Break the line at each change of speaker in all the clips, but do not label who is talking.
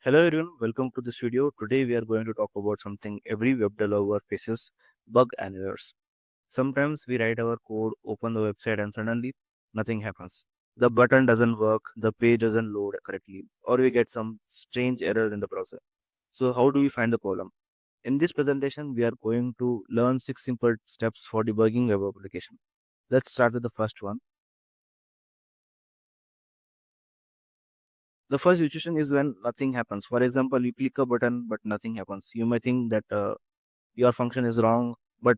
Hello everyone, welcome to this video. Today we are going to talk about something every web developer faces, bug and errors. Sometimes we write our code, open the website and suddenly nothing happens. The button doesn't work, the page doesn't load correctly, or we get some strange error in the browser. So how do we find the problem? In this presentation, we are going to learn 6 simple steps for debugging web application. Let's start with the first one. The first situation is when nothing happens. For example, you click a button but nothing happens. You may think that your function is wrong, but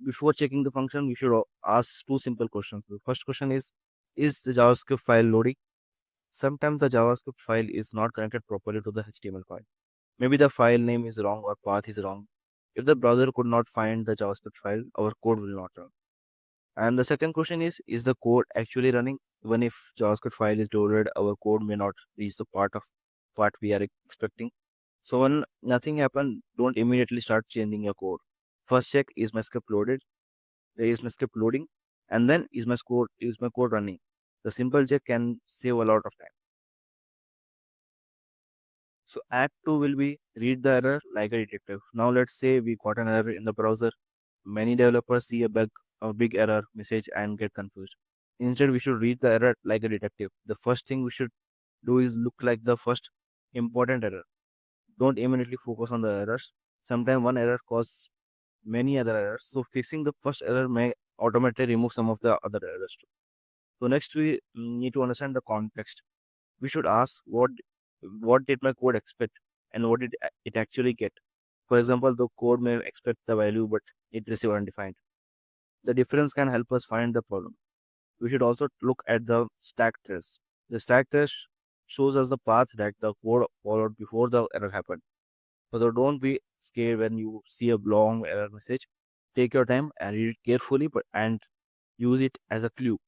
before checking the function we should ask two simple questions. The first question is the JavaScript file loading? Sometimes the JavaScript file is not connected properly to the HTML file. Maybe the file name is wrong or path is wrong. If the browser could not find the JavaScript file, our code will not run. And the second question is the code actually running? Even if JavaScript file is loaded, our code may not reach the part we are expecting. So when nothing happened, don't immediately start changing your code. First check, is my script loaded? There is my script loading, and then is my code running? The simple check can save a lot of time. So Act 2 will be read the error like a detective. Now let's say we got an error in the browser. Many developers see a big error message and get confused. Instead, we should read the error like a detective. The first thing we should do is look like the first important error. Don't immediately focus on the errors. Sometimes one error causes many other errors. So fixing the first error may automatically remove some of the other errors too. So next we need to understand the context. We should ask what did my code expect and what did it actually get. For example, the code may expect the value but it received undefined. The difference can help us find the problem. We should also look at the stack trace. The stack trace shows us the path that the code followed before the error happened. So don't be scared when you see a long error message. Take your time and read it carefully, and use it as a clue.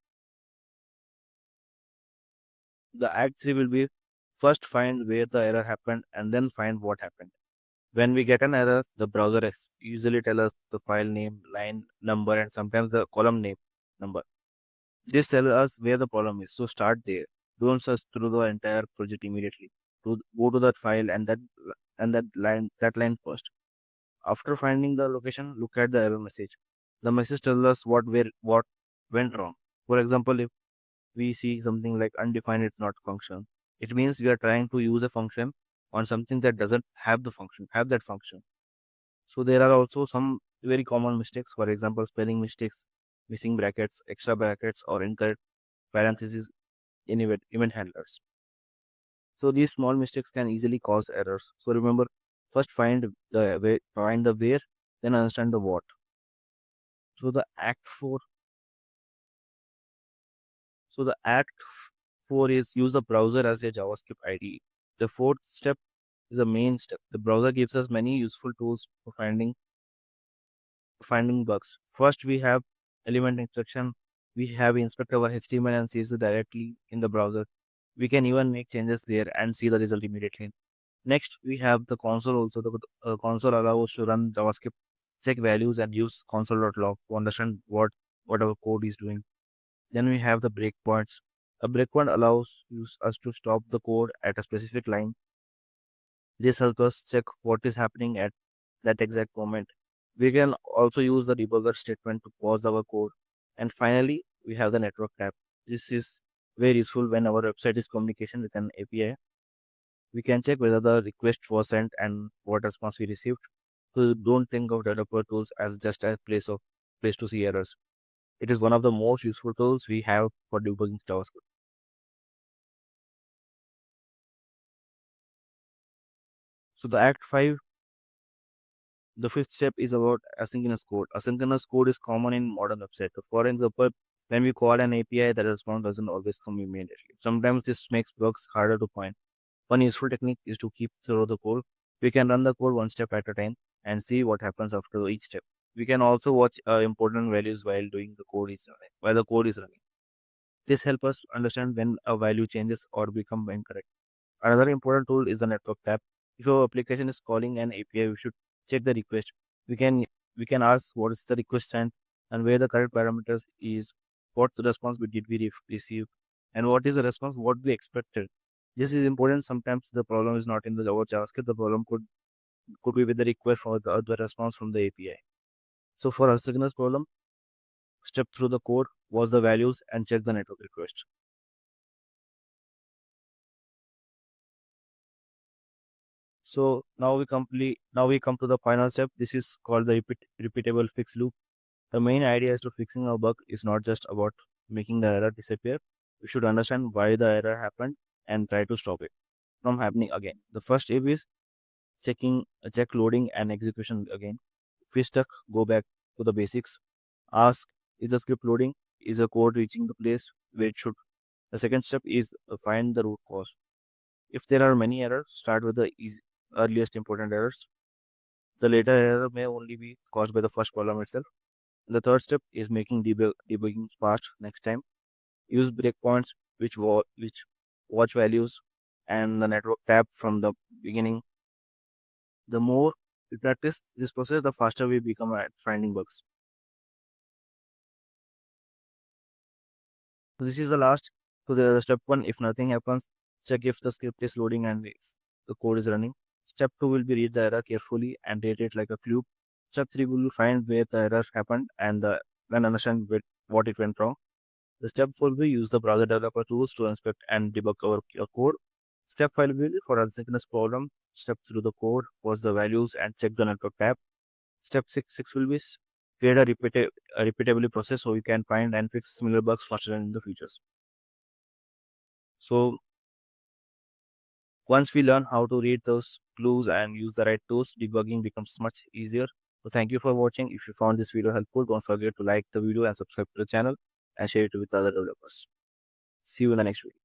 The act 3 will be first find where the error happened and then find what happened. When we get an error, the browser usually tell us the file name, line number, and sometimes the column name number. This tells us where the problem is. So start there. Don't search through the entire project immediately. Go to that file and that line first. After finding the location, look at the error message. The message tells us what went wrong. For example, if we see something like undefined, it's not function. It means we are trying to use a function on something that doesn't have that function. So there are also some very common mistakes. For example, spelling mistakes, missing brackets, extra brackets, or incorrect parentheses in event handlers. So these small mistakes can easily cause errors. So remember, first find the where, then understand the what. So the Act 4, so the Act 4 is use the browser as a JavaScript IDE. The fourth step is the main step. The browser gives us many useful tools for finding bugs. First, we have element instruction. We have inspect our HTML and CSS directly in the browser. We can even make changes there and see the result immediately. Next, we have the console also. The console allows us to run JavaScript, check values, and use console.log to understand what our code is doing. Then we have the breakpoints. A breakpoint allows us to stop the code at a specific line. This helps us check what is happening at that exact moment. We can also use the debugger statement to pause our code. And finally, we have the network tab. This is very useful when our website is communication with an API. We can check whether the request was sent and what response we received. So don't think of developer tools as just a place to see errors. It is one of the most useful tools we have for debugging JavaScript. So the Act 5, the fifth step is about asynchronous code. Asynchronous code is common in modern websites. So for example, when we call an API, the response doesn't always come immediately. Sometimes this makes bugs harder to find. One useful technique is to keep through the code. We can run the code one step at a time and see what happens after each step. We can also watch important values while the code is running. This helps us understand when a value changes or become incorrect. Another important tool is the network tab. If your application is calling an API, we should check the request. We can we can ask what is the request sent and where the correct parameters is, what the response we receive, and what is the response what we expected. This is important. Sometimes the problem is not in the our JavaScript. The problem could be with the request for the response from the API. So for asynchronous problem, step through the code, watch the values, and check the network request. So now we come to the final step. This is called the repeatable fix loop. The main idea is to fixing a bug is not just about making the error disappear. We should understand why the error happened and try to stop it from happening again. The first step is check loading and execution again. If we stuck, go back to the basics. Ask, is the script loading? Is the code reaching the place where it should? The second step is find the root cause. If there are many errors, start with the earliest important errors. The later error may only be caused by the first problem itself. The third step is making debugging fast next time. Use breakpoints which watch values and the network tab from the beginning. The more we practice this process, the faster we become at finding bugs. So this is the last. So the step one, if nothing happens, check if the script is loading and if the code is running. Step two will be read the error carefully and rate it like a cube. Step three will find where the error happened and then understand what it went wrong. The step four will be use the browser developer tools to inspect and debug your code. Step five will be for asynchronous problem. Step through the code, pause the values, and check the network tab. Step six will be create a repeatably process so you can find and fix similar bugs faster in the futures. So once we learn how to read those clues and use the right tools, debugging becomes much easier. So thank you for watching. If you found this video helpful, don't forget to like the video and subscribe to the channel and share it with other developers. See you in the next video.